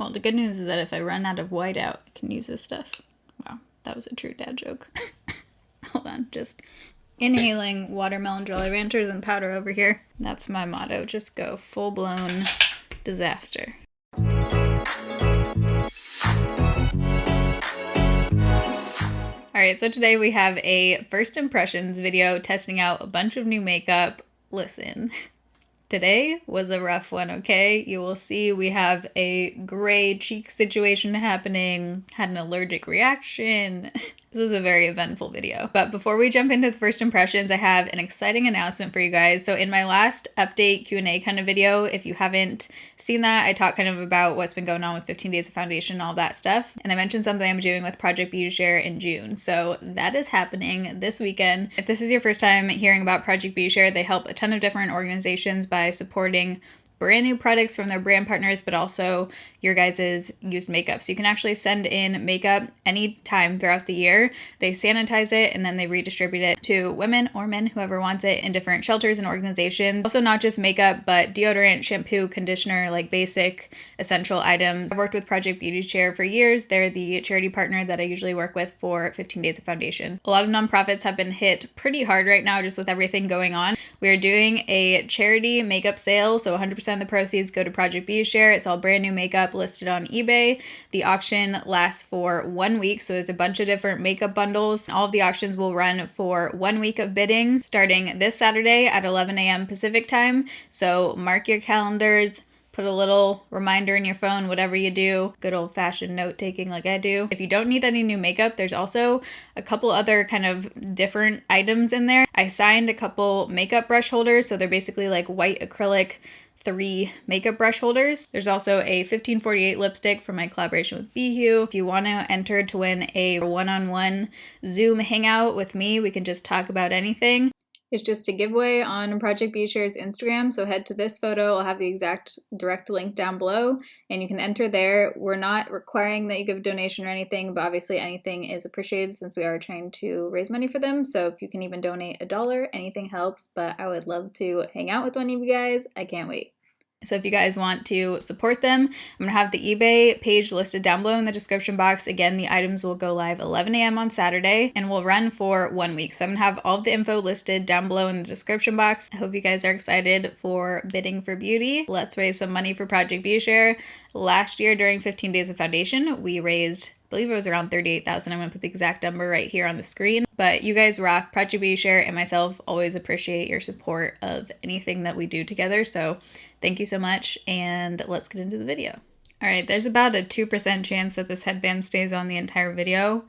Well, the good news is that if I run out of whiteout, I can use this stuff. Wow, that was a true dad joke. Hold on, just inhaling watermelon Jolly Ranchers and powder over here. That's my motto, just go full-blown disaster. Alright, so today we have a first impressions video testing out a bunch of new makeup. Listen, today was a rough one, okay? You will see we have a gray cheek situation happening, had an allergic reaction. This was a very eventful video. But before we jump into the first impressions, I have an exciting announcement for you guys. So in my last update Q&A kind of video, if you haven't seen that, I talked kind of about what's been going on with 15 Days of Foundation and all that stuff. And I mentioned something I'm doing with Project Beauty Share in June. So that is happening this weekend. If this is your first time hearing about Project Beauty Share, they help a ton of different organizations by supporting brand new products from their brand partners, but also your guys' used makeup. So you can actually send in makeup anytime throughout the year. They sanitize it and then they redistribute it to women or men, whoever wants it, in different shelters and organizations. Also not just makeup, but deodorant, shampoo, conditioner, like basic essential items. I've worked with Project Beauty Share for years. They're the charity partner that I usually work with for 15 Days of Foundation. A lot of nonprofits have been hit pretty hard right now just with everything going on. We are doing a charity makeup sale, so 100% of the proceeds go to Project Beauty Share. It's all brand new makeup listed on eBay. The auction lasts for 1 week, so there's a bunch of different makeup bundles. All of the auctions will run for 1 week of bidding starting this Saturday at 11 a.m. Pacific time. So mark your calendars. Put a little reminder in your phone, whatever you do. Good old-fashioned note-taking like I do. If you don't need any new makeup, there's also a couple other kind of different items in there. I signed a couple makeup brush holders, so they're basically like white acrylic 3 makeup brush holders. There's also a 1548 lipstick from my collaboration with Boohoo. If you want to enter to win a one-on-one Zoom hangout with me, we can just talk about anything. It's just a giveaway on Project Beauty Share's Instagram, so head to this photo. I'll have the exact direct link down below, and you can enter there. We're not requiring that you give a donation or anything, but obviously anything is appreciated since we are trying to raise money for them. So if you can even donate $1, anything helps, but I would love to hang out with one of you guys. I can't wait. So if you guys want to support them, I'm going to have the eBay page listed down below in the description box. Again, the items will go live 11 a.m. on Saturday and will run for 1 week. So I'm going to have all of the info listed down below in the description box. I hope you guys are excited for bidding for beauty. Let's raise some money for Project Beauty Share. Last year during 15 Days of Foundation, we raised, I believe it was around $38,000. I'm going to put the exact number right here on the screen. But you guys rock. Project Beauty Share and myself always appreciate your support of anything that we do together. So thank you so much, and let's get into the video. All right, there's about a 2% chance that this headband stays on the entire video.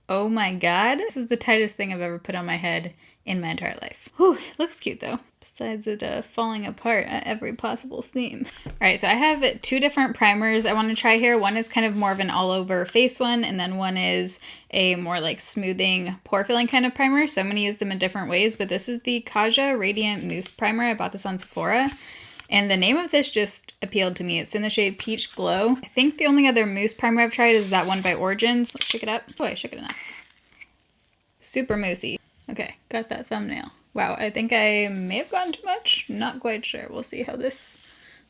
Oh my God, this is the tightest thing I've ever put on my head in my entire life. Whew, it looks cute though. Besides it falling apart at every possible seam. All right, so I have 2 different primers I want to try here. One is kind of more of an all-over face one, and then one is a more like smoothing, pore-filling kind of primer. So I'm going to use them in different ways, but this is the Kaja Radiant Mousse Primer. I bought this on Sephora. And the name of this just appealed to me. It's in the shade Peach Glow. I think the only other mousse primer I've tried is that one by Origins. Let's shake it up. Oh, I shook it enough. Super moussey. Okay, got that thumbnail. Wow, I think I may have gotten too much. Not quite sure. We'll see how this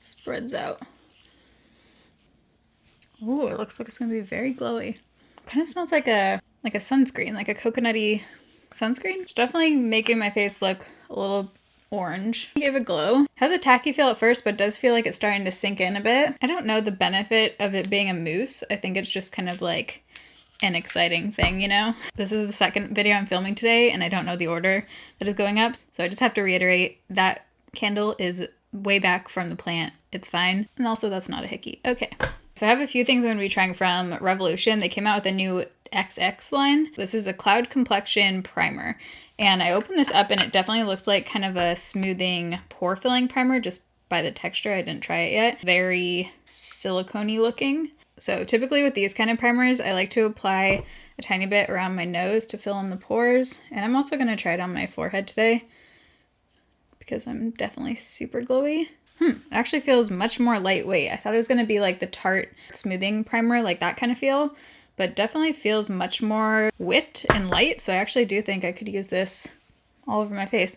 spreads out. Oh, it looks like it's gonna be very glowy. Kind of smells like a sunscreen, like a coconutty sunscreen. It's definitely making my face look a little orange. Give a glow. Has a tacky feel at first, but does feel like it's starting to sink in a bit. I don't know the benefit of it being a mousse. I think it's just kind of like an exciting thing, you know? This is the second video I'm filming today, and I don't know the order that is going up. So I just have to reiterate that candle is way back from the plant. It's fine. And also that's not a hickey. Okay. So I have a few things I'm going to be trying from Revolution. They came out with a new XX line. This is the Cloud Complexion Primer. And I opened this up and it definitely looks like kind of a smoothing pore filling primer just by the texture. I didn't try it yet. Very silicone-y looking. So typically with these kind of primers, I like to apply a tiny bit around my nose to fill in the pores. And I'm also going to try it on my forehead today because I'm definitely super glowy. It actually feels much more lightweight. I thought it was going to be like the Tarte smoothing primer, like that kind of feel, but definitely feels much more whipped and light. So I actually do think I could use this all over my face.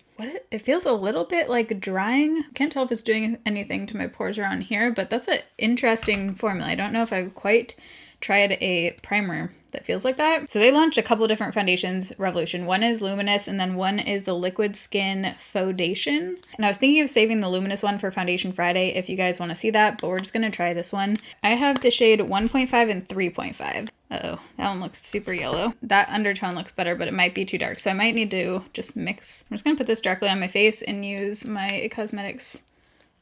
It feels a little bit like drying. Can't tell if it's doing anything to my pores around here, but that's an interesting formula. I don't know if I've quite tried a primer that feels like that. So they launched a couple different foundations, Revolution. One is Luminous, and then one is the Liquid Skin Foundation. And I was thinking of saving the Luminous one for Foundation Friday if you guys want to see that, but we're just gonna try this one. I have the shade 1.5 and 3.5. Uh-oh, that one looks super yellow. That undertone looks better, but it might be too dark, so I might need to just mix. I'm just gonna put this directly on my face and use my Cosmetics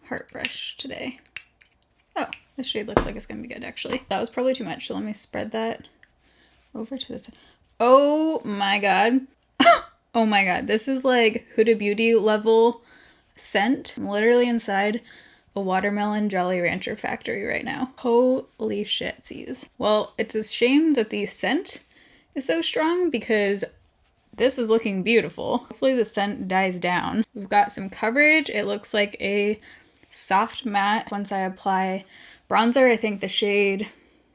Heart Brush today. Oh, this shade looks like it's gonna be good, actually. That was probably too much, so let me spread that over to this. Oh my god. Oh my god, this is like Huda Beauty level scent. I'm literally inside a watermelon Jolly Rancher factory right now. Holy shitsies. Well, it's a shame that the scent is so strong because this is looking beautiful. Hopefully the scent dies down. We've got some coverage. It looks like a soft matte. Once I apply bronzer, I think the shade,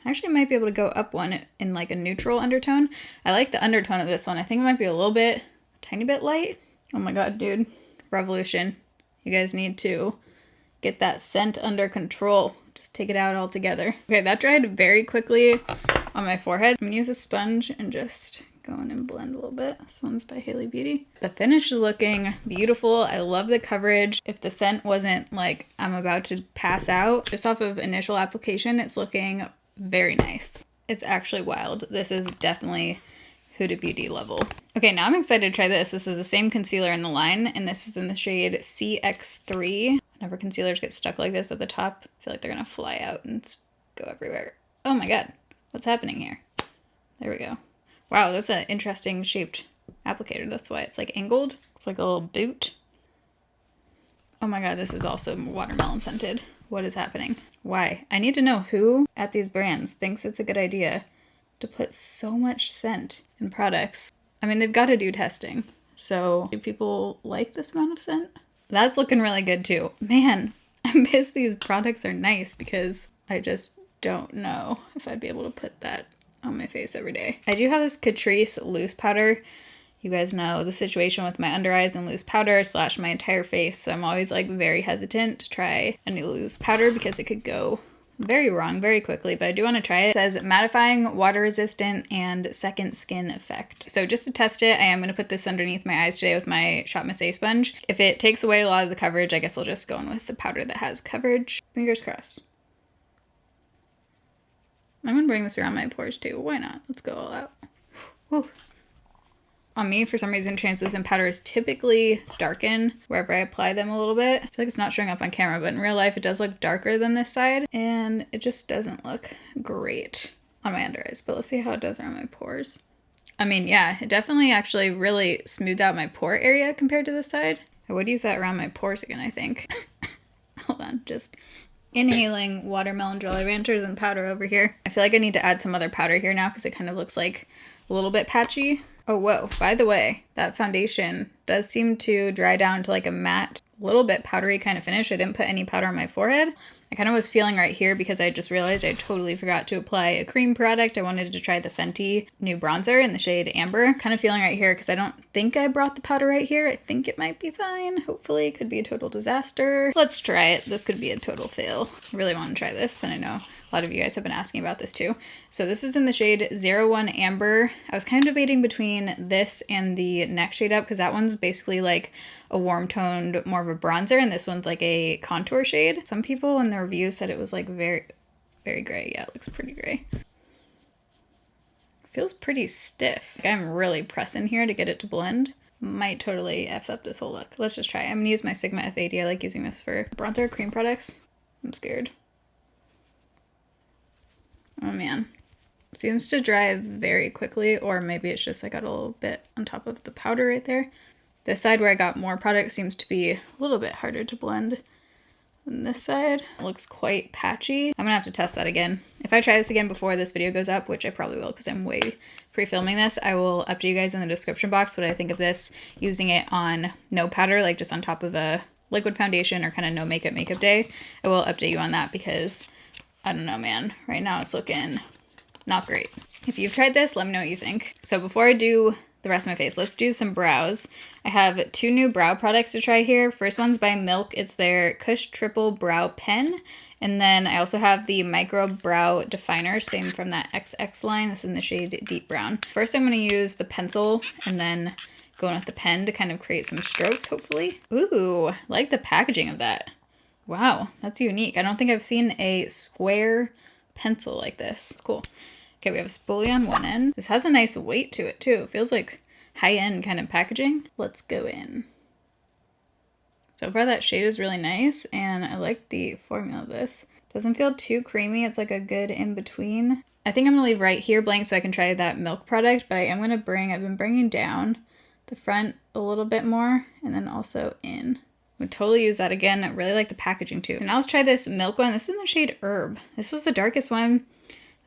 I actually might be able to go up one in like a neutral undertone. I like the undertone of this one. I think it might be a little bit, tiny bit light. Oh my god, dude. Revolution. You guys need to get that scent under control. Just take it out altogether. Okay, that dried very quickly on my forehead. I'm gonna use a sponge and just go in and blend a little bit. This one's by Haley Beauty. The finish is looking beautiful. I love the coverage. If the scent wasn't like I'm about to pass out, just off of initial application, it's looking very nice. It's actually wild. This is definitely Huda Beauty level. Okay, now I'm excited to try this. This is the same concealer in the line, and this is in the shade CX3. Whenever concealers get stuck like this at the top, I feel like they're gonna fly out and go everywhere. Oh my god, what's happening here? There we go. Wow, that's an interesting shaped applicator. That's why it's like angled. It's like a little boot. Oh my god, this is also watermelon scented. What is happening? Why? I need to know who at these brands thinks it's a good idea to put so much scent in products. I mean, they've got to do testing. So do people like this amount of scent? That's looking really good too. Man, I'm pissed these products are nice because I just don't know if I'd be able to put that on my face every day. I do have this Catrice loose powder. You guys know the situation with my under eyes and loose powder / my entire face, so I'm always like very hesitant to try a new loose powder because it could go very wrong very quickly, but I do want to try it. It says mattifying, water resistant, and second skin effect. So just to test it, I am going to put this underneath my eyes today with my Shop Miss A sponge. If it takes away a lot of the coverage, I guess I'll just go in with the powder that has coverage. Fingers crossed. I'm gonna bring this around my pores too. Why not? Let's go all out. Whew. On me, for some reason, translucent powders typically darken wherever I apply them a little bit. I feel like it's not showing up on camera, but in real life it does look darker than this side, and it just doesn't look great on my under eyes. But let's see how it does around my pores. I mean, yeah, it definitely actually really smoothed out my pore area compared to this side. I would use that around my pores again, I think. Hold on, just inhaling watermelon Jolly Ranchers and powder over here. I feel like I need to add some other powder here now because it kind of looks like a little bit patchy. Oh, whoa. By the way, that foundation does seem to dry down to like a matte, little bit powdery kind of finish. I didn't put any powder on my forehead. I kind of was feeling right here because I just realized I totally forgot to apply a cream product. I wanted to try the Fenty new bronzer in the shade Amber. Kind of feeling right here because I don't think I brought the powder right here. I think it might be fine. Hopefully it could be a total disaster. Let's try it. This could be a total fail. I really want to try this, and I know a lot of you guys have been asking about this too. So this is in the shade 01 Amber. I was kind of debating between this and the next shade up because that one's basically like a warm toned, more of a bronzer, and this one's like a contour shade. Some people in the reviews said it was like very, very gray. Yeah, it looks pretty gray. Feels pretty stiff. Like I'm really pressing here to get it to blend. Might totally F up this whole look. Let's just try. I'm gonna use my Sigma F80. I like using this for bronzer cream products. I'm scared. Oh man. Seems to dry very quickly, or maybe it's just I got a little bit on top of the powder right there. This side where I got more product seems to be a little bit harder to blend than this side. It looks quite patchy. I'm gonna have to test that again. If I try this again before this video goes up, which I probably will because I'm way pre-filming this, I will update you guys in the description box what I think of this, using it on no powder, like just on top of a liquid foundation or kind of no makeup day. I will update you on that because I don't know, man. Right now it's looking not great. If you've tried this, let me know what you think. So before I do the rest of my face. Let's do some brows. I have 2 new brow products to try here. First one's by Milk. It's their Kush Triple Brow Pen. And then I also have the Micro Brow Definer, same from that XX line. This is in the shade Deep Brown. First, I'm going to use the pencil and then go in with the pen to kind of create some strokes, hopefully. Ooh, I like the packaging of that. Wow, that's unique. I don't think I've seen a square pencil like this. It's cool. Okay, we have a spoolie on one end. This has a nice weight to it too. It feels like high-end kind of packaging. Let's go in. So far that shade is really nice and I like the formula of this. Doesn't feel too creamy. It's like a good in-between. I think I'm gonna leave right here blank so I can try that Milk product, but I've been bringing down the front a little bit more and then also in. Would totally use that again. I really like the packaging too. So now let's try this Milk one. This is in the shade Herb. This was the darkest one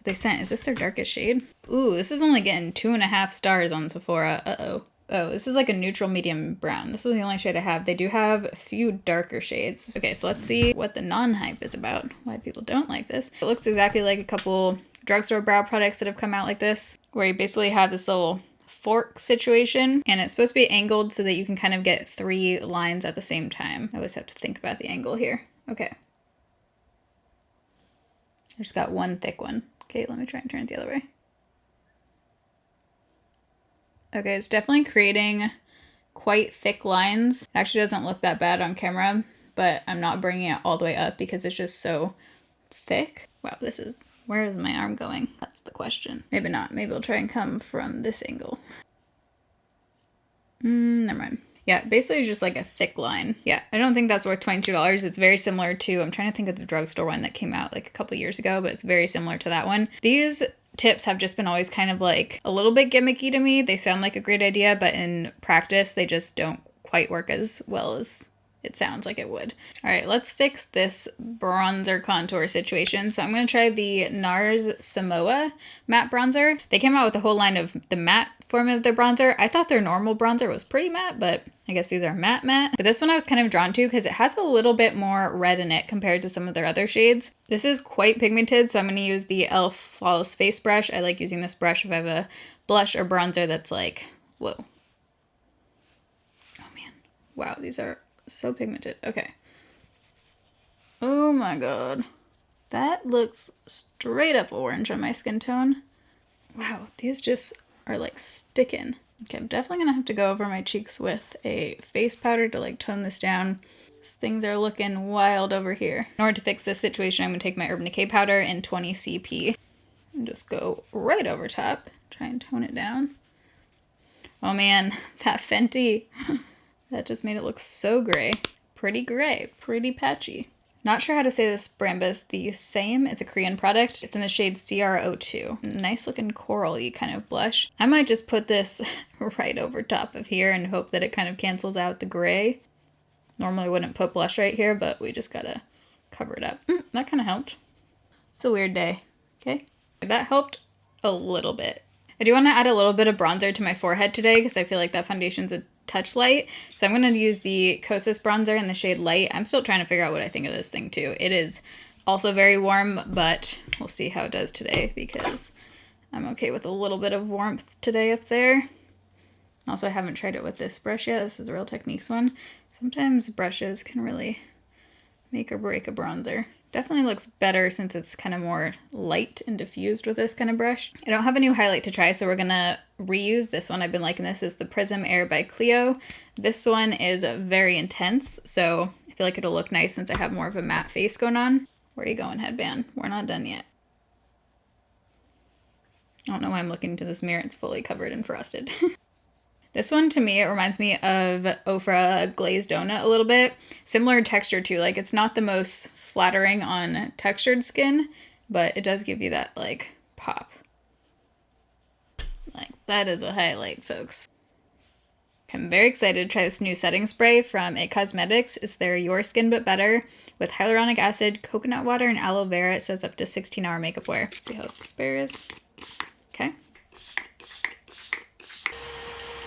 they sent. Is this their darkest shade? Ooh, this is only getting 2.5 stars on Sephora. Uh-oh. Oh, this is like a neutral medium brown. This is the only shade I have. They do have a few darker shades. Okay, so let's see what the non-hype is about. Why people don't like this. It looks exactly like a couple drugstore brow products that have come out like this, where you basically have this little fork situation and it's supposed to be angled so that you can kind of get 3 lines at the same time. I always have to think about the angle here. Okay. I just got one thick one. Okay, let me try and turn it the other way. Okay, it's definitely creating quite thick lines. It actually doesn't look that bad on camera, but I'm not bringing it all the way up because it's just so thick. Wow, where is my arm going? That's the question. Maybe not. Maybe I'll try and come from this angle. Never mind. Yeah, basically it's just like a thick line. Yeah, I don't think that's worth $22. It's very similar to, I'm trying to think of the drugstore one that came out like a couple years ago, but it's very similar to that one. These tips have just been always kind of like a little bit gimmicky to me. They sound like a great idea, but in practice, they just don't quite work as well as it sounds like it would. All right, let's fix this bronzer contour situation. So I'm going to try the NARS Samoa matte bronzer. They came out with a whole line of the matte form of their bronzer. I thought their normal bronzer was pretty matte, but I guess these are matte. But this one I was kind of drawn to because it has a little bit more red in it compared to some of their other shades. This is quite pigmented, so I'm going to use the e.l.f. Flawless Face Brush. I like using this brush if I have a blush or bronzer that's like, whoa. Oh man. Wow, these are so pigmented. Okay. Oh my god. That looks straight up orange on my skin tone. Wow, these just are like sticking. Okay, I'm definitely gonna have to go over my cheeks with a face powder to like tone this down. Things are looking wild over here. In order to fix this situation, I'm gonna take my Urban Decay powder in 20 CP and just go right over top. Try and tone it down. Oh man, that Fenty. That just made it look so gray. Pretty patchy. Not sure how to say this brand, but it's the same. It's a Korean product. It's in the shade CR02. Nice looking corally kind of blush. I might just put this right over top of here and hope that it kind of cancels out the gray. Normally I wouldn't put blush right here, but we just gotta cover it up. That kind of helped. It's a weird day, okay? That helped a little bit. I do want to add a little bit of bronzer to my forehead today because I feel like that foundation's a touch light. So I'm going to use the Kosas bronzer in the shade Light. I'm still trying to figure out what I think of this thing too. It is also very warm, but we'll see how it does today because I'm okay with a little bit of warmth today up there. Also, I haven't tried it with this brush yet. This is a Real Techniques one. Sometimes brushes can really make or break a bronzer. Definitely looks better since it's kind of more light and diffused with this kind of brush. I don't have a new highlight to try, so we're gonna reuse this one. I've been liking this. Is the Prism Air by Clio. This one is very intense, so I feel like it'll look nice since I have more of a matte face going on. Where are you going, headband? We're not done yet. I don't know why I'm looking into this mirror. It's fully covered in frosted. This one, to me, it reminds me of Ofra Glazed Donut a little bit. Similar texture too. Like, it's not the most flattering on textured skin, but it does give you that, like, pop. Like, that is a highlight, folks. I'm very excited to try this new setting spray from It Cosmetics. It's their Your Skin But Better with hyaluronic acid, coconut water, and aloe vera. It says up to 16-hour makeup wear. Let's see how this spray is. Okay.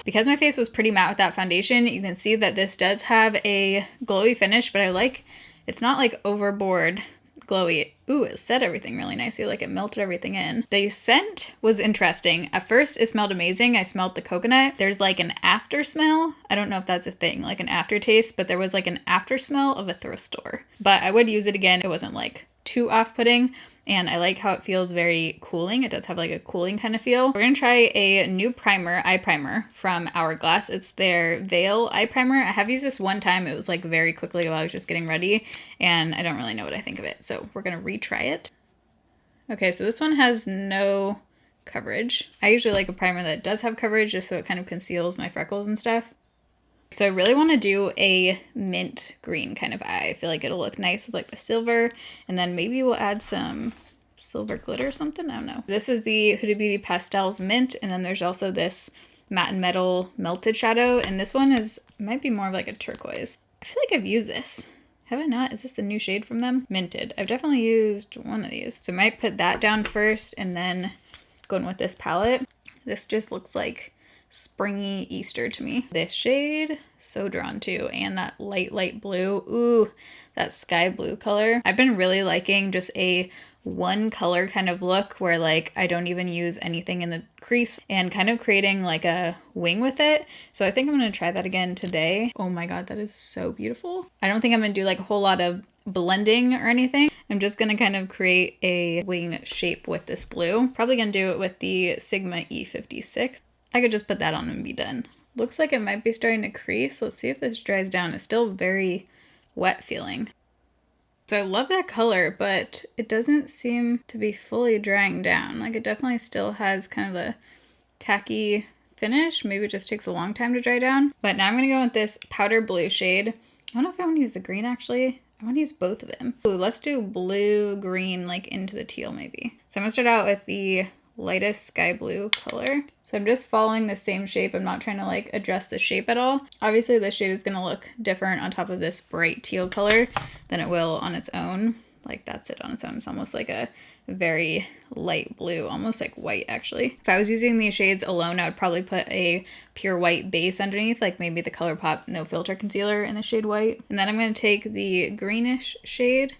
Because my face was pretty matte with that foundation, you can see that this does have a glowy finish, but I like, it's not like overboard glowy. Ooh, it set everything really nicely, like it melted everything in. The scent was interesting. At first, it smelled amazing. I smelled the coconut. There's like an after smell. I don't know if that's a thing, like an aftertaste, but there was like an after smell of a thrift store. But I would use it again. It wasn't like too off-putting. And I like how it feels very cooling. It does have like a cooling kind of feel. We're gonna try a new primer, eye primer from Hourglass. It's their Veil eye primer. I have used this one time. It was like very quickly while I was just getting ready, and I don't really know what I think of it. So we're gonna retry it. Okay, so this one has no coverage. I usually like a primer that does have coverage just so it kind of conceals my freckles and stuff. So I really want to do a mint green kind of eye. I feel like it'll look nice with like the silver, and then maybe we'll add some silver glitter or something. I don't know. This is the Huda Beauty Pastels Mint, and then there's also this Matte and Metal Melted Shadow, and this one might be more of like a turquoise. I feel like I've used this. Have I not? Is this a new shade from them? Minted. I've definitely used one of these. So I might put that down first and then go in with this palette. This just looks like springy Easter to me. This shade, so drawn to, and that light blue. Ooh, that sky blue color. I've been really liking just a one color kind of look where like I don't even use anything in the crease and kind of creating like a wing with it. So I think I'm gonna try that again today. Oh my god, that is so beautiful. I don't think I'm gonna do like a whole lot of blending or anything. I'm just gonna kind of create a wing shape with this blue. Probably gonna do it with the Sigma E56. I could just put that on and be done. Looks like it might be starting to crease. Let's see if this dries down. It's still very wet feeling. So I love that color, but it doesn't seem to be fully drying down. Like it definitely still has kind of a tacky finish. Maybe it just takes a long time to dry down. But now I'm gonna go with this powder blue shade. I don't know if I want to use the green actually. I want to use both of them. Ooh, let's do blue, green, like into the teal maybe. So I'm gonna start out with the lightest sky blue color. So I'm just following the same shape. I'm not trying to like adjust the shape at all. Obviously this shade is gonna look different on top of this bright teal color than it will on its own. Like that's it on its own. It's almost like a very light blue, almost like white actually. If I was using these shades alone, I would probably put a pure white base underneath, like maybe the ColourPop No Filter Concealer in the shade white. And then I'm gonna take the greenish shade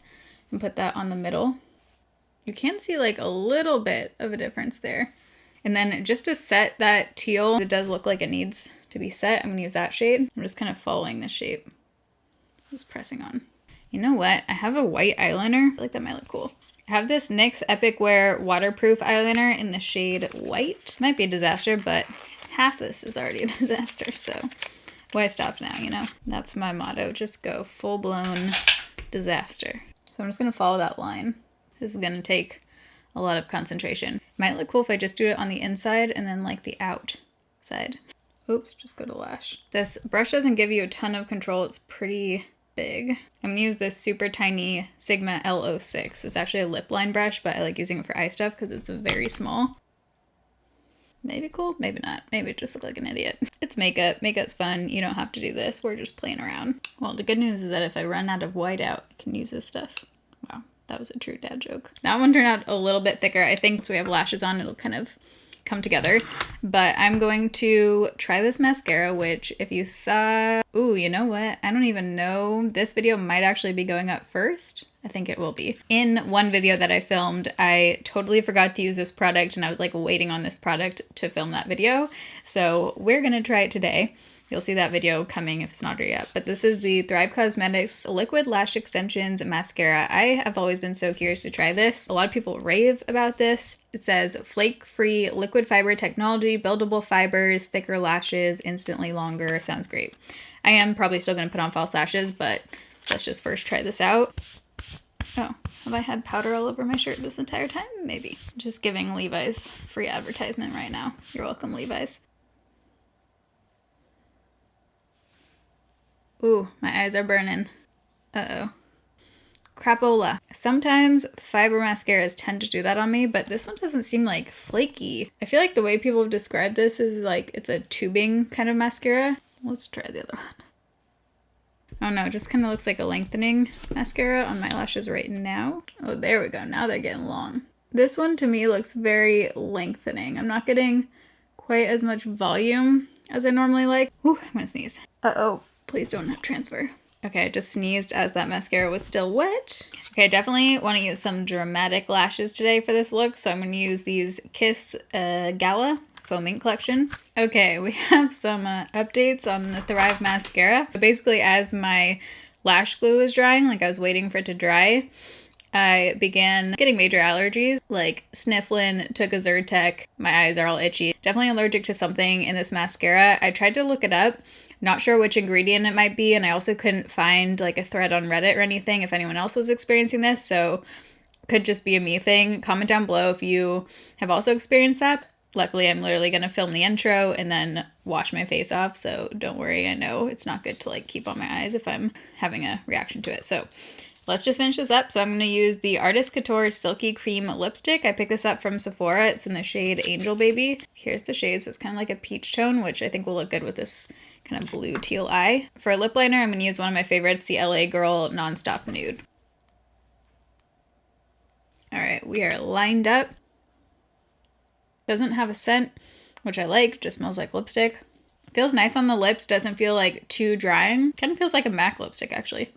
and put that on the middle. You can see like a little bit of a difference there. And then just to set that teal, it does look like it needs to be set. I'm gonna use that shade. I'm just kind of following the shape. Just pressing on. You know what? I have a white eyeliner. I feel like that might look cool. I have this NYX Epic Wear waterproof eyeliner in the shade white. Might be a disaster, but half this is already a disaster, so why stop now, you know? That's my motto. Just go full-blown disaster. So I'm just gonna follow that line. This is gonna take a lot of concentration. Might look cool if I just do it on the inside and then like the outside. Oops, just go to lash. This brush doesn't give you a ton of control. It's pretty big. I'm gonna use this super tiny Sigma L06. It's actually a lip line brush, but I like using it for eye stuff because it's very small. Maybe cool, maybe not. Maybe it just look like an idiot. It's makeup. Makeup's fun. You don't have to do this. We're just playing around. Well, the good news is that if I run out of whiteout, I can use this stuff. Wow. That was a true dad joke. That one turned out a little bit thicker. I think once we have lashes on, it'll kind of come together. But I'm going to try this mascara, which if you saw... Ooh, you know what? I don't even know. This video might actually be going up first. I think it will be. In one video that I filmed, I totally forgot to use this product and I was like waiting on this product to film that video. So we're gonna try it today. You'll see that video coming if it's not already up. But this is the Thrive Cosmetics Liquid Lash Extensions Mascara. I have always been so curious to try this. A lot of people rave about this. It says flake-free liquid fiber technology, buildable fibers, thicker lashes, instantly longer. Sounds great. I am probably still gonna put on false lashes, but let's just first try this out. Oh, have I had powder all over my shirt this entire time? Maybe. Just giving Levi's free advertisement right now. You're welcome, Levi's. Ooh, my eyes are burning. Uh-oh. Crapola. Sometimes fiber mascaras tend to do that on me, but this one doesn't seem like flaky. I feel like the way people have described this is like it's a tubing kind of mascara. Let's try the other one. Oh no, it just kind of looks like a lengthening mascara on my lashes right now. Oh, there we go. Now they're getting long. This one to me looks very lengthening. I'm not getting quite as much volume as I normally like. Ooh, I'm gonna sneeze. Uh-oh. Please don't have transfer. Okay, I just sneezed as that mascara was still wet. Okay, I definitely want to use some dramatic lashes today for this look, so I'm going to use these Kiss Gala Foam Ink collection. Okay, we have some updates on the Thrive mascara. Basically, as my lash glue was drying, like I was waiting for it to dry, I began getting major allergies, like sniffling, took a Zyrtec, my eyes are all itchy. Definitely allergic to something in this mascara. I tried to look it up, not sure which ingredient it might be, and I also couldn't find like a thread on Reddit or anything if anyone else was experiencing this, so could just be a me thing. Comment down below if you have also experienced that. Luckily, I'm literally going to film the intro and then wash my face off, so don't worry. I know it's not good to like keep on my eyes if I'm having a reaction to it. So let's just finish this up. So I'm going to use the Artist Couture Silky Cream Lipstick. I picked this up from Sephora. It's in the shade Angel Baby. Here's the shade. So it's kind of like a peach tone, which I think will look good with this kind of blue teal eye. For a lip liner, I'm going to use one of my favorites, the LA Girl Nonstop Nude. All right, we are lined up. Doesn't have a scent, which I like, just smells like lipstick. Feels nice on the lips, doesn't feel like too drying. Kind of feels like a MAC lipstick actually.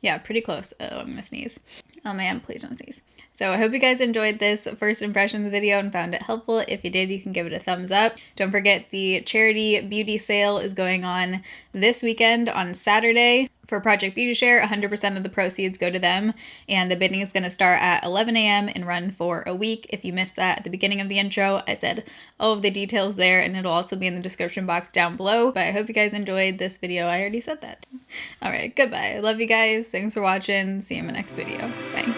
Yeah, pretty close. Oh, I'm gonna sneeze. Oh man, please don't sneeze. So I hope you guys enjoyed this first impressions video and found it helpful. If you did, you can give it a thumbs up. Don't forget the charity beauty sale is going on this weekend on Saturday. For Project Beauty Share, 100% of the proceeds go to them, and the bidding is going to start at 11 a.m. and run for a week. If you missed that at the beginning of the intro, I said all of the details there, and it'll also be in the description box down below. But I hope you guys enjoyed this video. I already said that. All right, goodbye. I love you guys. Thanks for watching. See you in my next video. Bye.